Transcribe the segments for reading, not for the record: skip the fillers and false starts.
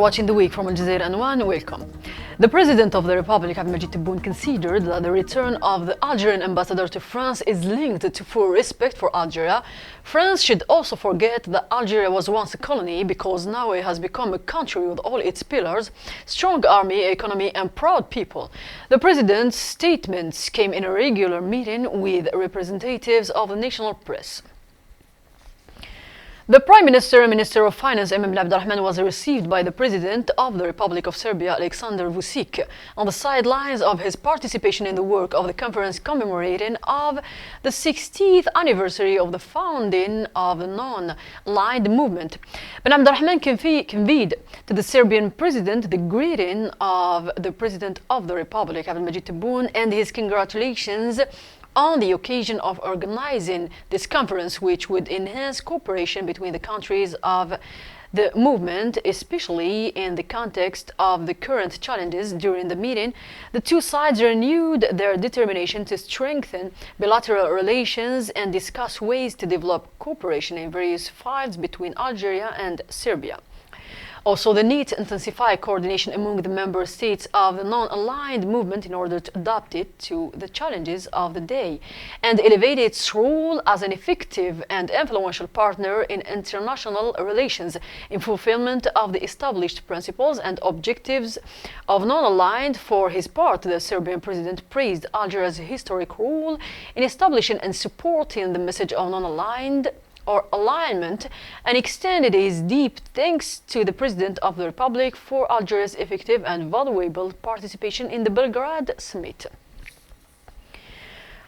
watching The Week from Al Jazeera and One. Welcome. The President of the Republic, Abdelmajid Tebboune, considered that the return of the Algerian ambassador to France is linked to full respect for Algeria. France should also forget that Algeria was once a colony because now it has become a country with all its pillars, strong army, economy and proud people. The President's statements came in a regular meeting with representatives of the national press. The Prime Minister and Minister of Finance, Emine Abdelrahman, was received by the President of the Republic of Serbia, Aleksandar Vučić, on the sidelines of his participation in the work of the conference commemorating of the 60th anniversary of the founding of the non-aligned movement. Ben Abdelrahman conveyed to the Serbian President the greeting of the President of the Republic, Abdelmajid Tebboune, and his congratulations on the occasion of organizing this conference, which would enhance cooperation between the countries of the movement, especially in the context of the current challenges. During the meeting, the two sides renewed their determination to strengthen bilateral relations and discuss ways to develop cooperation in various fields between Algeria and Serbia. Also, the need to intensify coordination among the member states of the non-aligned movement in order to adapt it to the challenges of the day and elevate its role as an effective and influential partner in international relations in fulfillment of the established principles and objectives of non-aligned. For his part, the Serbian President praised Algeria's historic role in establishing and supporting the message of non-aligned or alignment, and extended his deep thanks to the President of the Republic for Algeria's effective and valuable participation in the Belgrade summit.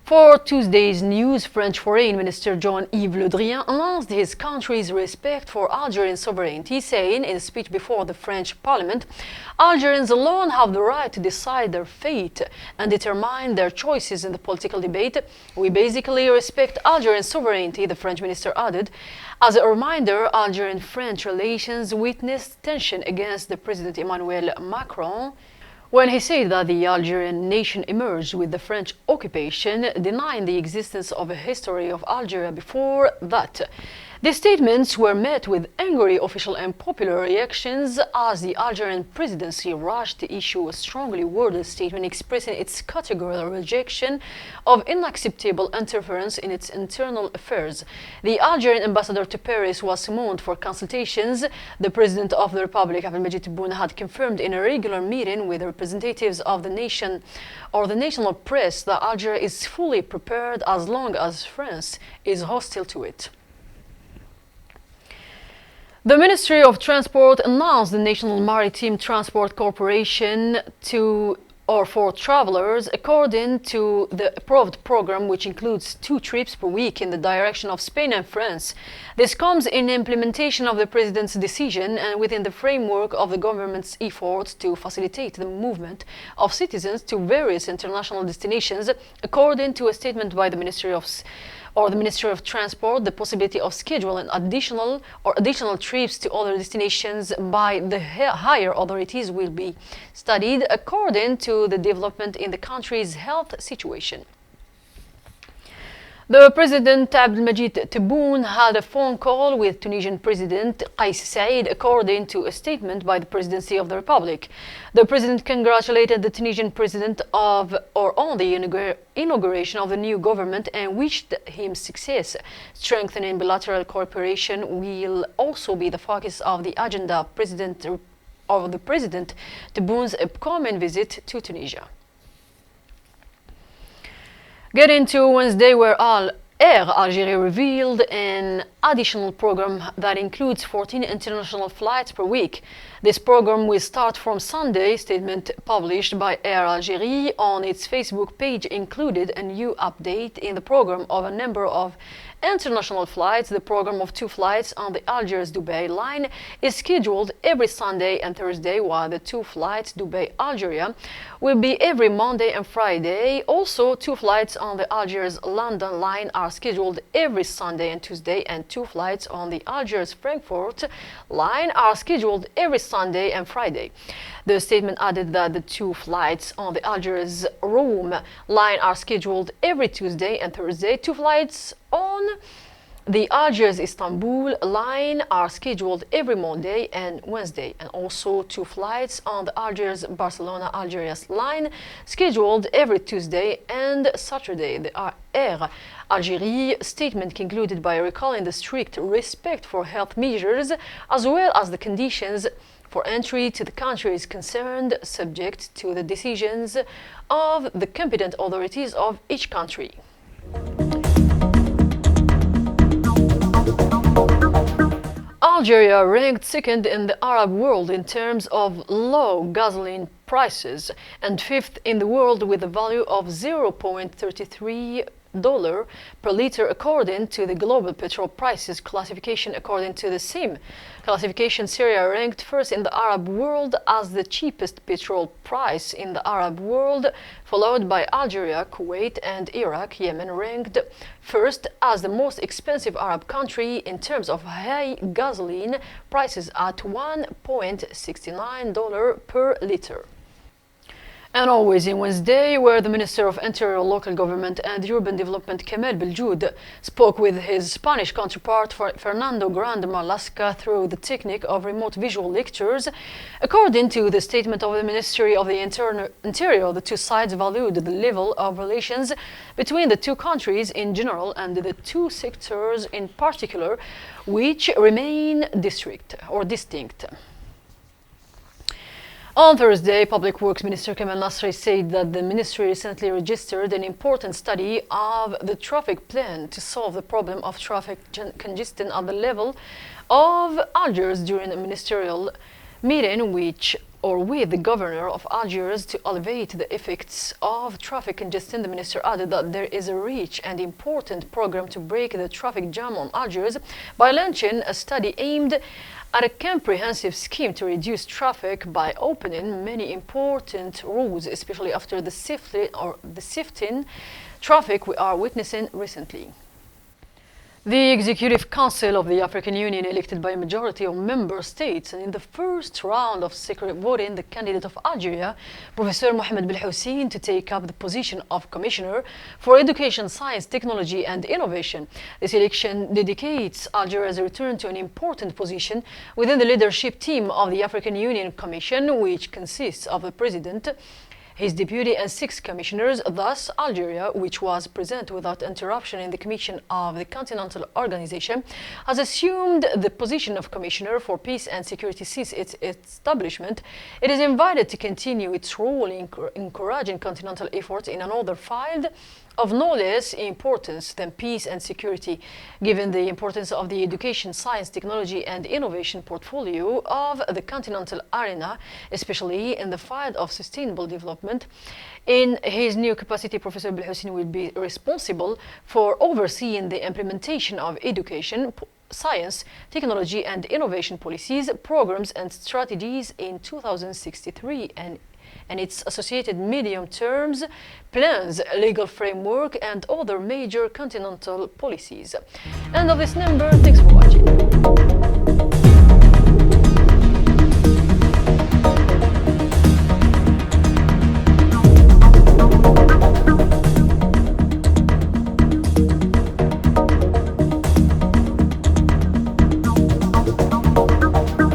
For Tuesday's news, French Foreign Minister Jean-Yves Le Drian announced his country's respect for Algerian sovereignty, saying in a speech before the French Parliament, "Algerians alone have the right to decide their fate and determine their choices in the political debate. We basically respect Algerian sovereignty," the French minister added. As a reminder, Algerian-French relations witnessed tension against the President Emmanuel Macron when he said that the Algerian nation emerged with the French occupation, denying the existence of a history of Algeria before that. The statements were met with angry official and popular reactions as the Algerian presidency rushed to issue a strongly worded statement expressing its categorical rejection of unacceptable interference in its internal affairs. The Algerian ambassador to Paris was summoned for consultations. The President of the Republic, Abdelmajid Tebboune, had confirmed in a regular meeting with representatives of the nation or the national press that Algeria is fully prepared as long as France is hostile to it. The Ministry of Transport announced the National Maritime Transport Corporation for travelers according to the approved program, which includes 2 trips per week in the direction of Spain and France. This comes in implementation of the President's decision and within the framework of the government's efforts to facilitate the movement of citizens to various international destinations. According to a statement by the Ministry of Transport, the possibility of scheduling additional trips to other destinations by the higher authorities will be studied according to the development in the country's health situation. The President Abdelmajid Tebboune had a phone call with Tunisian President Kais Saied, according to a statement by the Presidency of the Republic. The President congratulated the Tunisian President on the inauguration of the new government and wished him success. Strengthening bilateral cooperation will also be the focus of the agenda of the President Tebboune's upcoming visit to Tunisia. Getting to Wednesday, where Air Algérie revealed an additional program that includes 14 international flights per week. This program will start from Sunday. Statement published by Air Algérie on its Facebook page included a new update in the program of a number of international flights. The program of 2 flights on the Algiers-Dubai line is scheduled every Sunday and Thursday, while the 2 flights Dubai-Algeria will be every Monday and Friday. Also, 2 flights on the Algiers-London line are scheduled every Sunday and Tuesday, and 2 flights on the Algiers-Frankfurt line are scheduled every Sunday and Friday. The statement added that the 2 flights on the Algiers-Rome line are scheduled every Tuesday and Thursday. 2 flights on The Algiers-Istanbul line are scheduled every Monday and Wednesday, and also 2 flights on the Algiers-Barcelona-Algerias line scheduled every Tuesday and Saturday. The Air Algérie statement concluded by recalling the strict respect for health measures as well as the conditions for entry to the countries concerned, subject to the decisions of the competent authorities of each country. Algeria ranked second in the Arab world in terms of low gasoline prices and fifth in the world with a value of $0.33 per liter according to the global petrol prices classification. According to the same classification, Syria ranked first in the Arab world as the cheapest petrol price in the Arab world, followed by Algeria, Kuwait and Iraq. Yemen ranked first as the most expensive Arab country in terms of high gasoline prices at $1.69 per liter. And always in Wednesday, where the Minister of Interior, Local Government and Urban Development, Kamal Beljoud, spoke with his Spanish counterpart, Fernando Grande Marlaska, through the technique of remote visual lectures. According to the statement of the Ministry of the Interior, the two sides valued the level of relations between the two countries in general and the two sectors in particular, which remain distinct. On Thursday, Public Works Minister Kamal Nasri said that the ministry recently registered an important study of the traffic plan to solve the problem of traffic congestion at the level of Algiers during a ministerial meeting with the governor of Algiers to alleviate the effects of traffic congestion. The minister added that there is a rich and important program to break the traffic jam on Algiers by launching a study aimed at a comprehensive scheme to reduce traffic by opening many important roads, especially after the shifting traffic we are witnessing recently. The Executive Council of the African Union elected by a majority of member states, and in the first round of secret voting, the candidate of Algeria, Professor Mohamed Belhoussein, to take up the position of Commissioner for Education, Science, Technology and Innovation. This election dedicates Algeria's return to an important position within the leadership team of the African Union Commission, which consists of the President, his deputy and 6 commissioners. Thus, Algeria, which was present without interruption in the Commission of the Continental Organization, has assumed the position of Commissioner for Peace and Security since its establishment. It is invited to continue its role in encouraging continental efforts in another field of no less importance than peace and security, given the importance of the education, science, technology and innovation portfolio of the continental arena, especially in the field of sustainable development. In his new capacity, Professor Belhoussein will be responsible for overseeing the implementation of education, science, technology and innovation policies, programs and strategies in 2063 and its associated medium terms, plans, legal framework and other major continental policies. End of this number. Thanks for watching.